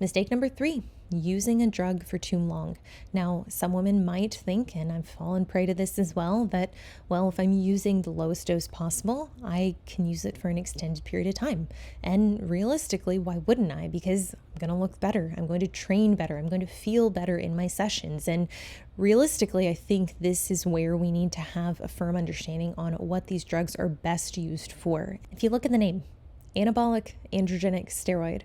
Mistake number 3, using a drug for too long. Now, some women might think, and I've fallen prey to this as well, that, well, if I'm using the lowest dose possible, I can use it for an extended period of time. And realistically, why wouldn't I? Because I'm going to look better. I'm going to train better. I'm going to feel better in my sessions. And realistically, I think this is where we need to have a firm understanding on what these drugs are best used for. If you look at the name, anabolic androgenic steroid,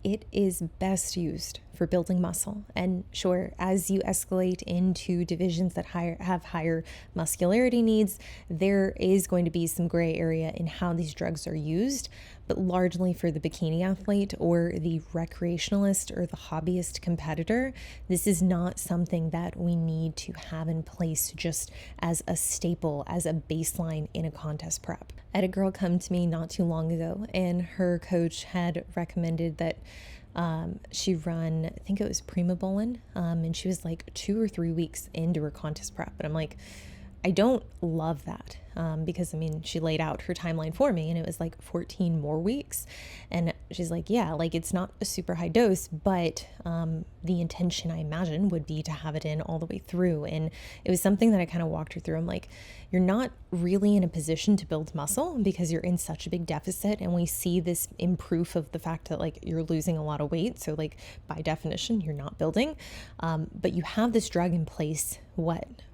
it is best used for building muscle. And sure, as you escalate into divisions that have higher muscularity needs, there is going to be some gray area in how these drugs are used, but largely for the bikini athlete or the recreationalist or the hobbyist competitor, this is not something that we need to have in place just as a staple, as a baseline in a contest prep. I had a girl come to me not too long ago, and her coach had recommended that she run, I think it was Primobolan, and she was like 2 or 3 weeks into her contest prep. But I'm like, I don't love that because, I mean, she laid out her timeline for me and it was like 14 more weeks. And she's like, yeah, like it's not a super high dose, but the intention, I imagine, would be to have it in all the way through. And it was something that I kind of walked her through. I'm like, you're not really in a position to build muscle because you're in such a big deficit. And we see this in proof of the fact that like you're losing a lot of weight. So like by definition, you're not building, but you have this drug in place,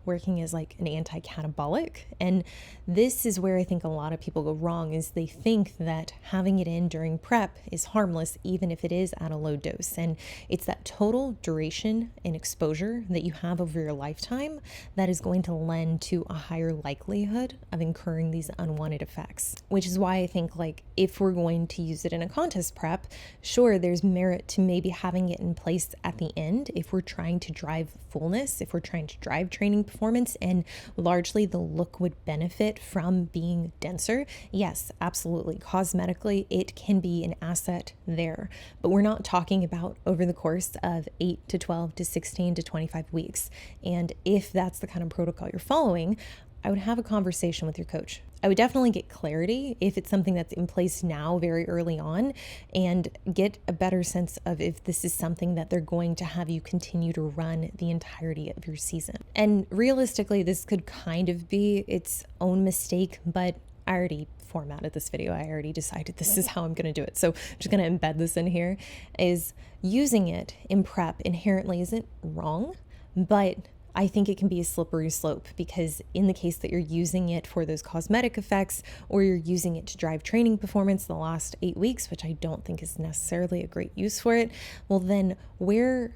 working as like an anti-catabolic. And this is where I think a lot of people go wrong, is they think that having it in during prep is harmless, even if it is at a low dose. And it's that total duration and exposure that you have over your lifetime that is going to lend to a higher likelihood of incurring these unwanted effects, which is why I think like if we're going to use it in a contest prep, sure, there's merit to maybe having it in place at the end if we're trying to drive fullness, if we're trying to drive training performance, and largely the look would benefit from being denser. Yes, absolutely. Cosmetically, it can be an asset there, but we're not talking about over the course of 8 to 12 to 16 to 25 weeks. And if that's the kind of protocol you're following, I would have a conversation with your coach. I would definitely get clarity if it's something that's in place now very early on, and get a better sense of if this is something that they're going to have you continue to run the entirety of your season. And realistically, this could kind of be its own mistake, but I already formatted this video. I already decided this is how I'm going to do it. So I'm just going to embed this in here. Is using it in prep inherently isn't wrong, but I think it can be a slippery slope, because in the case that you're using it for those cosmetic effects, or you're using it to drive training performance the last 8 weeks, which I don't think is necessarily a great use for it, well then where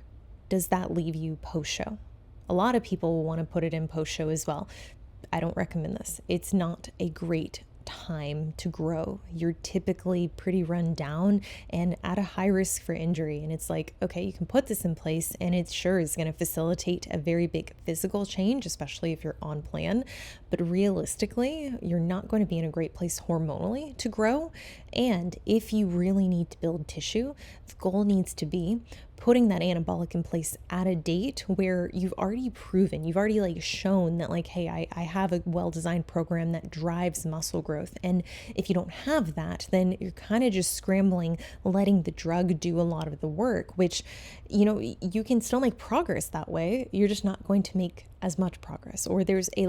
does that leave you post-show? A lot of people will want to put it in post-show as well. I don't recommend this. It's not a great time to grow. You're typically pretty run down and at a high risk for injury. And it's like, okay, you can put this in place and it sure is going to facilitate a very big physical change, especially if you're on plan. But realistically, you're not going to be in a great place hormonally to grow. And if you really need to build tissue, the goal needs to be putting that anabolic in place at a date where you've already proven, you've already like shown that like, hey, I have a well-designed program that drives muscle growth. And if you don't have that, then you're kind of just scrambling, letting the drug do a lot of the work, which, you know, you can still make progress that way. You're just not going to make as much progress, or there's a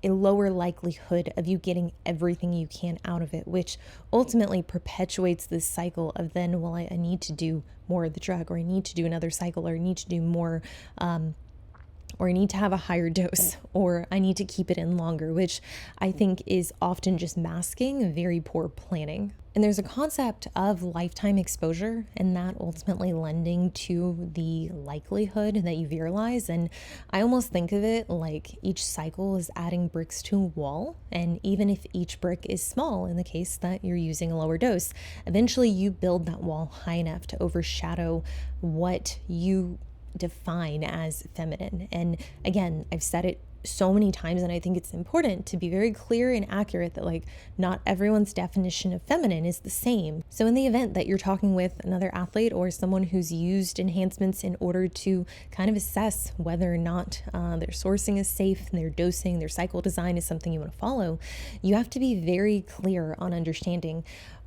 lower likelihood of you getting everything you can out of it, which ultimately perpetuates this cycle of then, well, I need to do more of the drug, or I need to do another cycle, or I need to do more, or I need to have a higher dose, or I need to keep it in longer, which I think is often just masking very poor planning. And there's a concept of lifetime exposure, and that ultimately lending to the likelihood that you viralize. And I almost think of it like each cycle is adding bricks to a wall. And even if each brick is small, in the case that you're using a lower dose, eventually you build that wall high enough to overshadow what you define as feminine. And again, I've said it so many times, and I think it's important to be very clear and accurate that like not everyone's definition of feminine is the same. So in the event that you're talking with another athlete or someone who's used enhancements in order to kind of assess whether or not their sourcing is safe, their dosing, their cycle design is something you want to follow, you have to be very clear on understanding,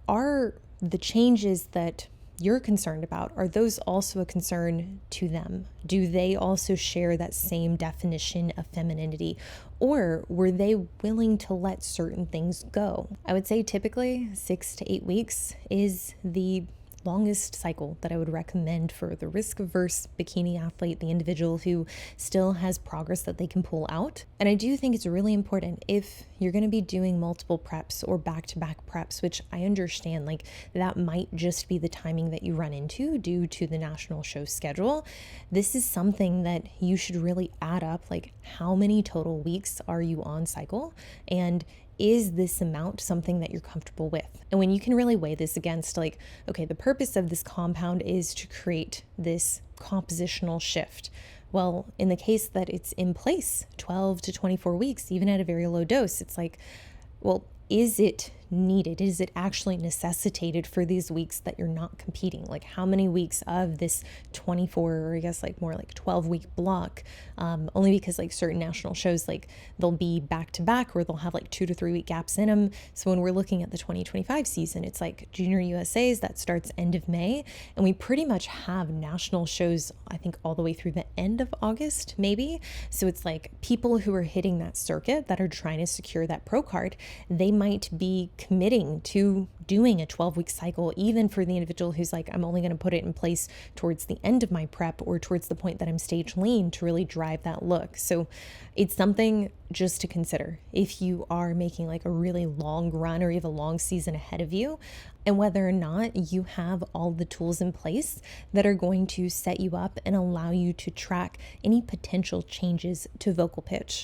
are the changes that you're concerned about, are those also a concern to them? Do they also share that same definition of femininity? Or were they willing to let certain things go? I would say typically 6 to 8 weeks is the longest cycle that I would recommend for the risk-averse bikini athlete, the individual who still has progress that they can pull out. And I do think it's really important, if you're going to be doing multiple preps or back-to-back preps, which I understand, like that might just be the timing that you run into due to the national show schedule. This is something that you should really add up, like how many total weeks are you on cycle, and is this amount something that you're comfortable with? And when you can really weigh this against, like, okay, the purpose of this compound is to create this compositional shift. Well, in the case that it's in place 12 to 24 weeks, even at a very low dose, it's like, well, is it needed? Is it actually necessitated for these weeks that you're not competing? Like how many weeks of this 24, or I guess like more like 12-week block, only because like certain national shows, like they'll be back to back, or they'll have like 2 to 3 week gaps in them. So when we're looking at the 2025 season, it's like Junior USA's that starts end of May, and we pretty much have national shows, I think all the way through the end of August, maybe. So it's like people who are hitting that circuit that are trying to secure that pro card, they might be committing to doing a 12-week cycle, even for the individual who's like, I'm only going to put it in place towards the end of my prep or towards the point that I'm stage lean to really drive that look. So it's something just to consider if you are making like a really long run or you have a long season ahead of you, and whether or not you have all the tools in place that are going to set you up and allow you to track any potential changes to vocal pitch.